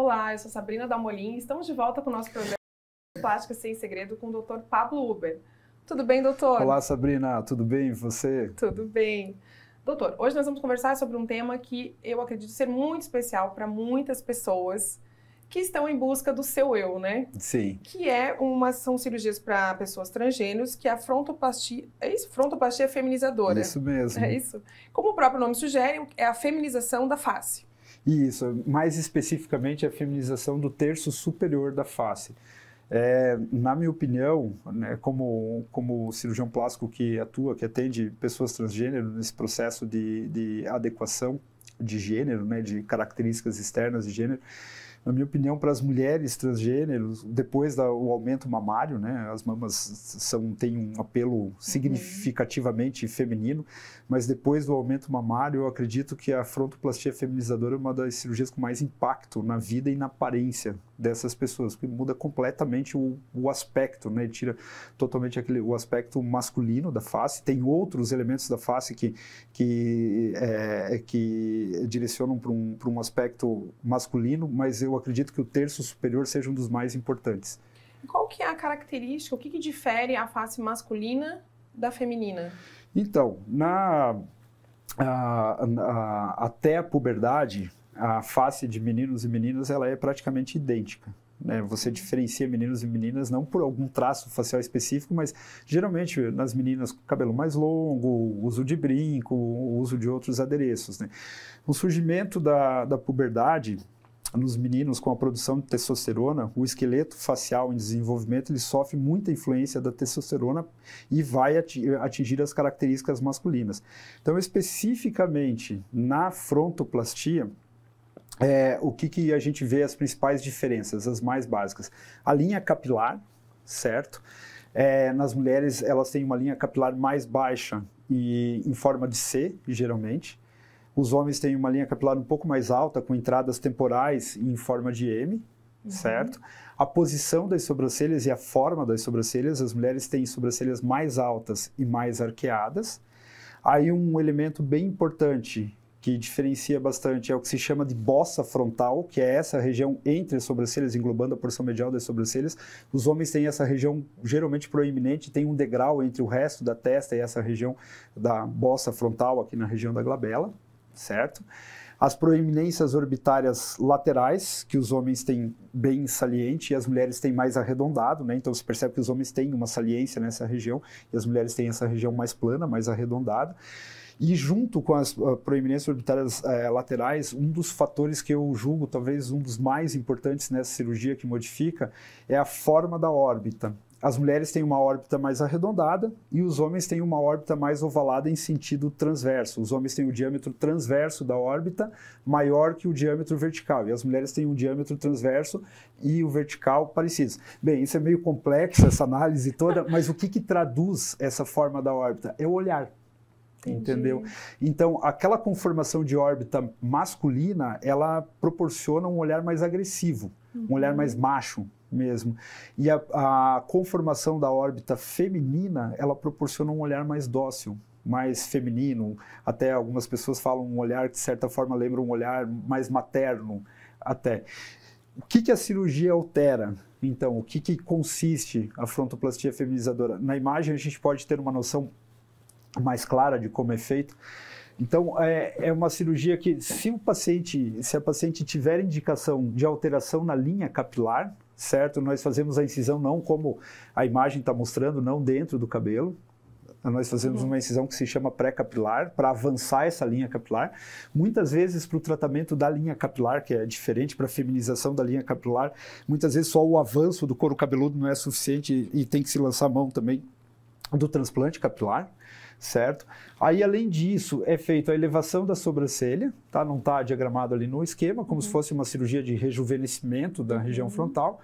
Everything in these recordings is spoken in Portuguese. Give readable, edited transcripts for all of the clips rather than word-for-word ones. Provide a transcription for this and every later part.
Olá, eu sou Sabrina Dalmolin e estamos de volta com o nosso programa Plástica Sem Segredo com o Dr. Pablo Huber. Tudo bem, doutor? Olá, Sabrina, tudo bem? E você? Tudo bem. Doutor, hoje nós vamos conversar sobre um tema que eu acredito ser muito especial para muitas pessoas que estão em busca do seu eu, né? Sim. Que são cirurgias para pessoas transgêneros, que é a frontoplastia, é isso? Frontoplastia feminizadora. Isso mesmo. É isso? Como o próprio nome sugere, é a feminização da face. Isso, mais especificamente a feminização do terço superior da face. Na minha opinião, né, como cirurgião plástico que atua, que atende pessoas transgênero nesse processo de adequação de gênero, né, de características externas de gênero, na minha opinião, para as mulheres transgêneros, depois do aumento mamário, né, as mamas têm um apelo significativamente feminino, mas depois do aumento mamário, eu acredito que a frontoplastia feminizadora é uma das cirurgias com mais impacto na vida e na aparência dessas pessoas, porque muda completamente o aspecto, né, tira totalmente o aspecto masculino da face, tem outros elementos da face que direcionam para um aspecto masculino, mas eu acredito que o terço superior seja um dos mais importantes. Qual que é a característica, o que difere a face masculina da feminina? Então, até a puberdade, a face de meninos e meninas ela é praticamente idêntica. Né? Você diferencia meninos e meninas não por algum traço facial específico, mas geralmente nas meninas com cabelo mais longo, uso de brinco, uso de outros adereços. Né? O surgimento da puberdade nos meninos com a produção de testosterona, o esqueleto facial em desenvolvimento, ele sofre muita influência da testosterona e vai atingir as características masculinas. Então, especificamente na frontoplastia, o que a gente vê as principais diferenças, as mais básicas? A linha capilar, certo? Nas mulheres, elas têm uma linha capilar mais baixa e em forma de C, geralmente. Os homens têm uma linha capilar um pouco mais alta, com entradas temporais em forma de M, certo? A posição das sobrancelhas e a forma das sobrancelhas, as mulheres têm sobrancelhas mais altas e mais arqueadas. Aí um elemento bem importante, que diferencia bastante, é o que se chama de bossa frontal, que é essa região entre as sobrancelhas, englobando a porção medial das sobrancelhas. Os homens têm essa região geralmente proeminente, tem um degrau entre o resto da testa e essa região da bossa frontal, aqui na região da glabela. Certo? As proeminências orbitárias laterais, que os homens têm bem saliente e as mulheres têm mais arredondado, né? Então você percebe que os homens têm uma saliência nessa região e as mulheres têm essa região mais plana, mais arredondada. E junto com as proeminências orbitárias laterais, um dos fatores que eu julgo talvez um dos mais importantes nessa cirurgia que modifica é a forma da órbita. As mulheres têm uma órbita mais arredondada e os homens têm uma órbita mais ovalada em sentido transverso. Os homens têm o diâmetro transverso da órbita maior que o diâmetro vertical e as mulheres têm um diâmetro transverso e o vertical parecidos. Bem, isso é meio complexo, essa análise toda, mas o que traduz essa forma da órbita? É o olhar. Entendeu? Então, aquela conformação de órbita masculina, ela proporciona um olhar mais agressivo, um olhar mais macho mesmo. E a conformação da órbita feminina, ela proporciona um olhar mais dócil, mais feminino. Até algumas pessoas falam um olhar que, de certa forma, lembra um olhar mais materno até. O que a cirurgia altera? Então, o que consiste a frontoplastia feminizadora? Na imagem, a gente pode ter uma noção mais clara de como é feito. Então, é uma cirurgia que, se a paciente tiver indicação de alteração na linha capilar, certo? Nós fazemos a incisão não como a imagem está mostrando, não dentro do cabelo. Nós fazemos uma incisão que se chama pré-capilar, para avançar essa linha capilar. Muitas vezes, para o tratamento da linha capilar, que é diferente para a feminização da linha capilar, muitas vezes só o avanço do couro cabeludo não é suficiente e tem que se lançar a mão também do transplante capilar. Certo? Aí, além disso, é feita a elevação da sobrancelha, tá? Não está diagramado ali no esquema, como se fosse uma cirurgia de rejuvenescimento da região frontal,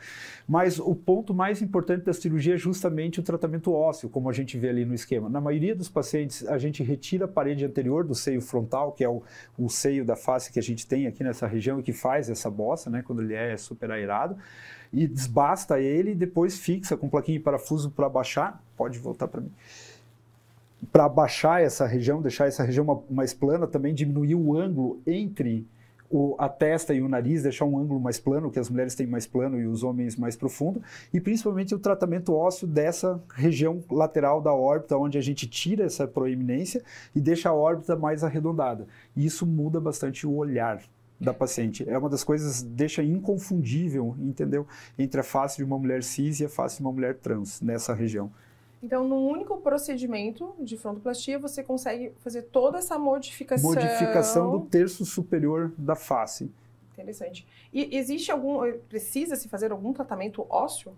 mas o ponto mais importante da cirurgia é justamente o tratamento ósseo, como a gente vê ali no esquema. Na maioria dos pacientes, a gente retira a parede anterior do seio frontal, que é o seio da face que a gente tem aqui nessa região e que faz essa bossa, né, quando ele é super aerado, e desbasta ele e depois fixa com plaquinha e parafuso para baixar. Pode voltar para mim. Para baixar essa região, deixar essa região mais plana, também diminuir o ângulo entre a testa e o nariz, deixar um ângulo mais plano, que as mulheres têm mais plano e os homens mais profundo, e principalmente o tratamento ósseo dessa região lateral da órbita, onde a gente tira essa proeminência e deixa a órbita mais arredondada. E isso muda bastante o olhar da paciente. É uma das coisas, deixa inconfundível, entendeu? Entre a face de uma mulher cis e a face de uma mulher trans, nessa região. Então, num único procedimento de frontoplastia, você consegue fazer toda essa modificação... Modificação do terço superior da face. Interessante. E existe precisa-se fazer algum tratamento ósseo?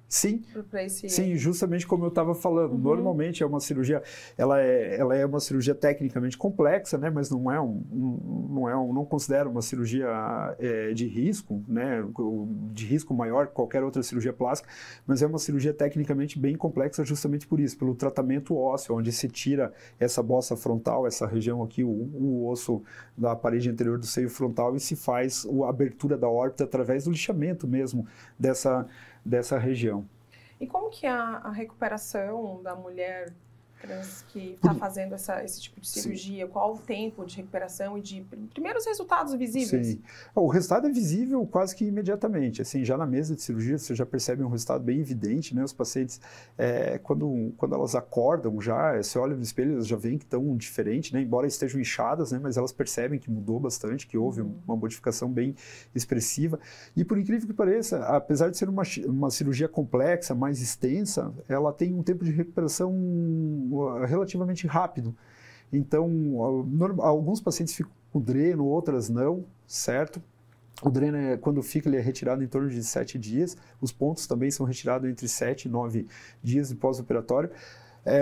Sim, para esse... sim, justamente como eu estava falando. Normalmente é uma cirurgia, ela é uma cirurgia tecnicamente complexa, né? Mas não considero uma cirurgia de risco, né? De risco maior que qualquer outra cirurgia plástica, mas é uma cirurgia tecnicamente bem complexa justamente por isso, pelo tratamento ósseo, onde se tira essa bossa frontal, essa região aqui, o osso da parede anterior do seio frontal, e se faz a abertura da órbita através do lixamento mesmo dessa região. E como que é a recuperação da mulher trans que está fazendo esse tipo de cirurgia? Sim. Qual o tempo de recuperação e de primeiros resultados visíveis? Sim. O resultado é visível quase que imediatamente. Assim, já na mesa de cirurgia você já percebe um resultado bem evidente, né? Os pacientes, quando elas acordam você olha no espelho, elas já veem que estão diferentes, né? Embora estejam inchadas, né? Mas elas percebem que mudou bastante, que houve uma modificação bem expressiva. E por incrível que pareça, apesar de ser uma cirurgia complexa, mais extensa, ela tem um tempo de recuperação relativamente rápido. Então, alguns pacientes ficam com dreno, outras não, certo? O dreno, quando fica, ele é retirado em torno de 7 dias. Os pontos também são retirados entre 7 e 9 dias de pós-operatório.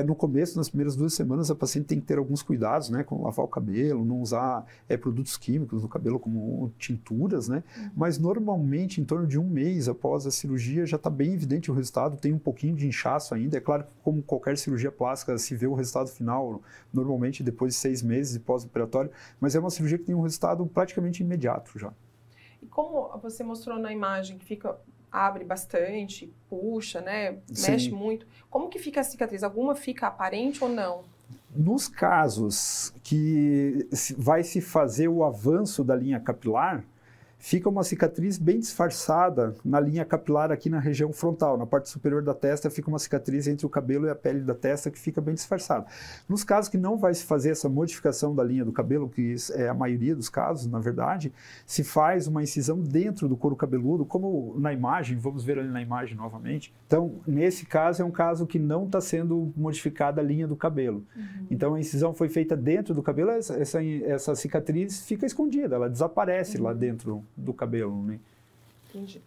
No começo, nas primeiras 2 semanas, a paciente tem que ter alguns cuidados, né, com lavar o cabelo, não usar produtos químicos no cabelo, como tinturas, né? Mas normalmente, em torno de 1 mês após a cirurgia, já está bem evidente o resultado, tem um pouquinho de inchaço ainda. É claro que, como qualquer cirurgia plástica, se vê o resultado final, normalmente depois de 6 meses de pós-operatório, mas é uma cirurgia que tem um resultado praticamente imediato já. E como você mostrou na imagem, que abre bastante, puxa, né? Mexe muito. Como que fica a cicatriz? Alguma fica aparente ou não? Nos casos que vai se fazer o avanço da linha capilar, fica uma cicatriz bem disfarçada na linha capilar aqui na região frontal. Na parte superior da testa fica uma cicatriz entre o cabelo e a pele da testa que fica bem disfarçada. Nos casos que não vai se fazer essa modificação da linha do cabelo, que é a maioria dos casos, na verdade, se faz uma incisão dentro do couro cabeludo, como na imagem, vamos ver ali na imagem novamente. Então, nesse caso, é um caso que não está sendo modificada a linha do cabelo. Então, a incisão foi feita dentro do cabelo, essa cicatriz fica escondida, ela desaparece lá dentro do cabelo, né? Entendi.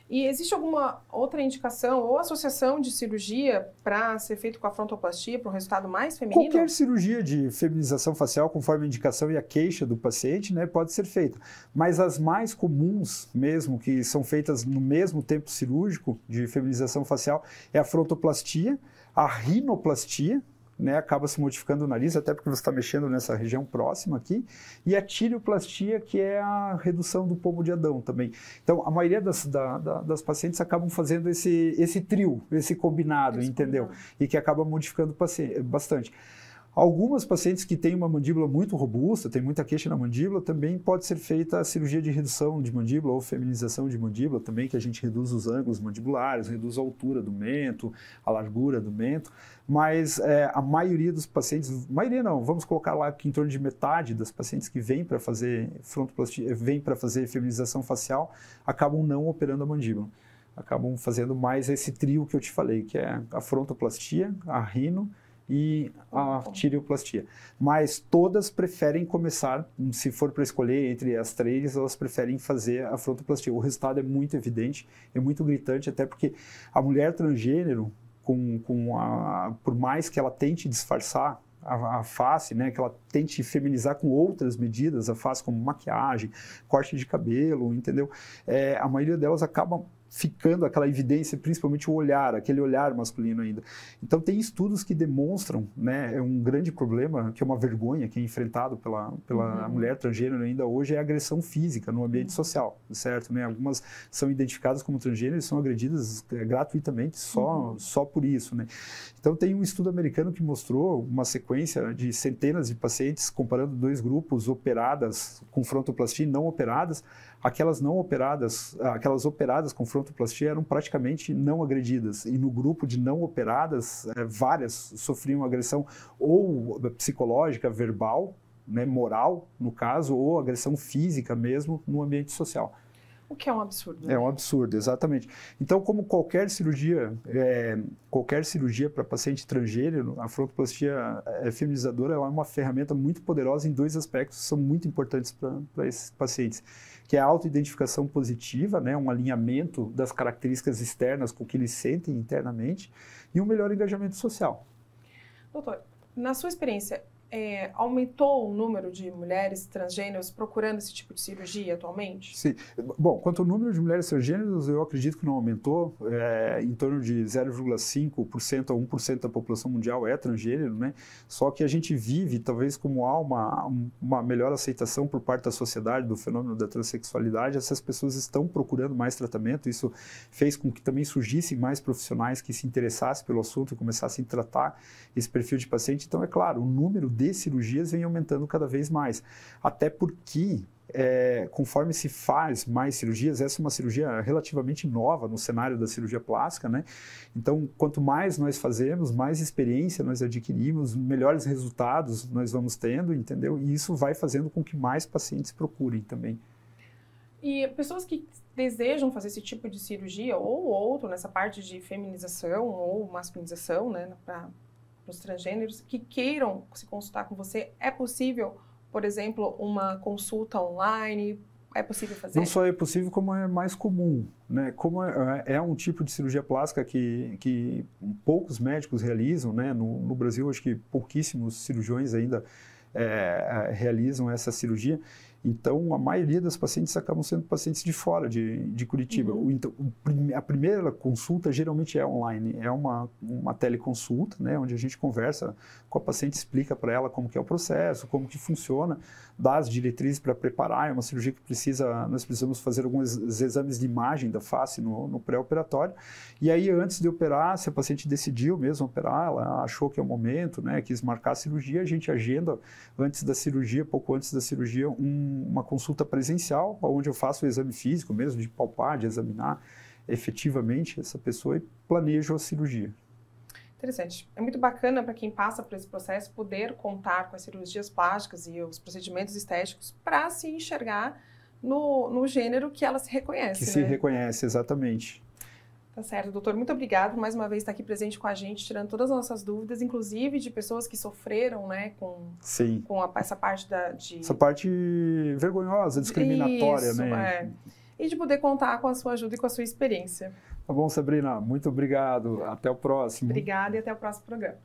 E existe alguma outra indicação ou associação de cirurgia para ser feito com a frontoplastia para um resultado mais feminino? Qualquer cirurgia de feminização facial, conforme a indicação e a queixa do paciente, né, pode ser feita. Mas as mais comuns mesmo, que são feitas no mesmo tempo cirúrgico de feminização facial, é a frontoplastia, a rinoplastia, né, acaba se modificando o nariz, até porque você está mexendo nessa região próxima aqui, e a tirioplastia, que é a redução do pomo de Adão também. Então, a maioria das pacientes acabam fazendo esse trio, esse combinado, entendeu? E que acaba modificando bastante. Algumas pacientes que têm uma mandíbula muito robusta, tem muita queixa na mandíbula, também pode ser feita a cirurgia de redução de mandíbula ou feminização de mandíbula também, que a gente reduz os ângulos mandibulares, reduz a altura do mento, a largura do mento, mas a maioria dos pacientes, maioria não, vamos colocar lá que em torno de metade das pacientes que vêm para fazer frontoplastia, vêm para fazer feminização facial, acabam não operando a mandíbula. Acabam fazendo mais esse trio que eu te falei, que é a frontoplastia, a rino, e a tirioplastia. Mas todas preferem começar, se for para escolher entre as 3, elas preferem fazer a frontoplastia. O resultado é muito evidente, é muito gritante, até porque a mulher transgênero, por mais que ela tente disfarçar a face, né, que ela tente feminizar com outras medidas, a face como maquiagem, corte de cabelo, entendeu? A maioria delas acaba ficando aquela evidência, principalmente o olhar, aquele olhar masculino ainda. Então, tem estudos que demonstram, né, é um grande problema, que é uma vergonha que é enfrentado pela mulher transgênero ainda hoje, é a agressão física no ambiente social, certo? Né? Algumas são identificadas como transgênero e são agredidas gratuitamente só por isso, né? Então, tem um estudo americano que mostrou uma sequência de centenas de pacientes, comparando 2 grupos operadas com frontoplastia e não operadas. Aquelas operadas com frontoplastia eram praticamente não agredidas. E no grupo de não operadas, várias sofriam agressão ou psicológica, verbal, né, moral, no caso, ou agressão física mesmo no ambiente social. O que é um absurdo. Né? É um absurdo, exatamente. Então, como qualquer cirurgia para paciente transgênero, a frontoplastia feminizadora ela é uma ferramenta muito poderosa em 2 aspectos que são muito importantes para esses pacientes, que é a autoidentificação positiva, né, um alinhamento das características externas com o que eles sentem internamente, e um melhor engajamento social. Doutor, na sua experiência, aumentou o número de mulheres transgêneros procurando esse tipo de cirurgia atualmente? Sim. Bom, quanto ao número de mulheres transgêneros, eu acredito que não aumentou. Em torno de 0,5% a 1% da população mundial é transgênero, né? Só que a gente vive, talvez como há uma melhor aceitação por parte da sociedade do fenômeno da transexualidade, essas pessoas estão procurando mais tratamento. Isso fez com que também surgissem mais profissionais que se interessassem pelo assunto e começassem a tratar esse perfil de paciente. Então, é claro, o número de cirurgias vem aumentando cada vez mais. Até porque, conforme se faz mais cirurgias, essa é uma cirurgia relativamente nova no cenário da cirurgia plástica, né? Então, quanto mais nós fazemos, mais experiência nós adquirimos, melhores resultados nós vamos tendo, entendeu? E isso vai fazendo com que mais pacientes procurem também. E pessoas que desejam fazer esse tipo de cirurgia ou outro, nessa parte de feminização ou masculinização, né, para os transgêneros, que queiram se consultar com você, é possível, por exemplo, uma consulta online? É possível fazer? Não só é possível, como é mais comum, né? Como é um tipo de cirurgia plástica que poucos médicos realizam, né? No Brasil, acho que pouquíssimos cirurgiões ainda realizam essa cirurgia. Então, a maioria das pacientes acabam sendo pacientes de fora de Curitiba. Então, a primeira consulta geralmente é online, é uma teleconsulta, né, onde a gente conversa com a paciente, explica para ela como que é o processo, como que funciona, dá as diretrizes para preparar. É uma cirurgia que nós precisamos fazer alguns exames de imagem da face no pré-operatório. E aí, antes de operar, se a paciente decidiu mesmo operar, ela achou que é o momento, né, quis marcar a cirurgia, a gente agenda antes da cirurgia, pouco antes da cirurgia, uma consulta presencial, onde eu faço o exame físico mesmo, de palpar, de examinar efetivamente essa pessoa e planejo a cirurgia. Interessante. É muito bacana para quem passa por esse processo poder contar com as cirurgias plásticas e os procedimentos estéticos para se enxergar no gênero que ela se reconhece. Que se reconhece, exatamente. Tá certo, doutor. Muito obrigado por mais uma vez estar aqui presente com a gente, tirando todas as nossas dúvidas, inclusive de pessoas que sofreram, né, com essa parte Essa parte vergonhosa, discriminatória, isso, né? E de poder contar com a sua ajuda e com a sua experiência. Tá bom, Sabrina. Muito obrigado. Até o próximo. Obrigada e até o próximo programa.